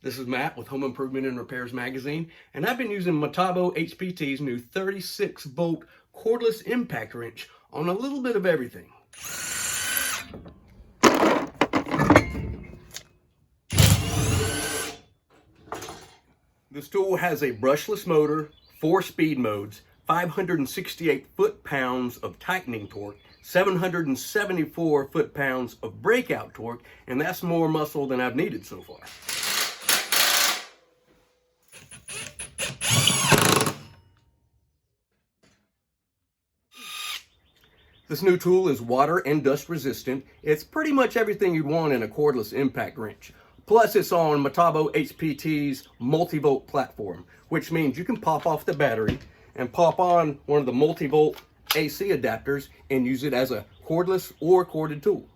This is Matt with Home Improvement and Repairs Magazine, and I've been using Metabo HPT's new 36V cordless impact wrench on a little bit of everything. This tool has a brushless motor, 4 speed modes, 568 foot-pounds of tightening torque, 774 foot-pounds of breakout torque, and that's more muscle than I've needed so far. This new tool is water and dust resistant. It's pretty much everything you'd want in a cordless impact wrench. Plus, it's on Metabo HPT's multi-volt platform, which means you can pop off the battery and pop on one of the multi-volt AC adapters and use it as a cordless or corded tool.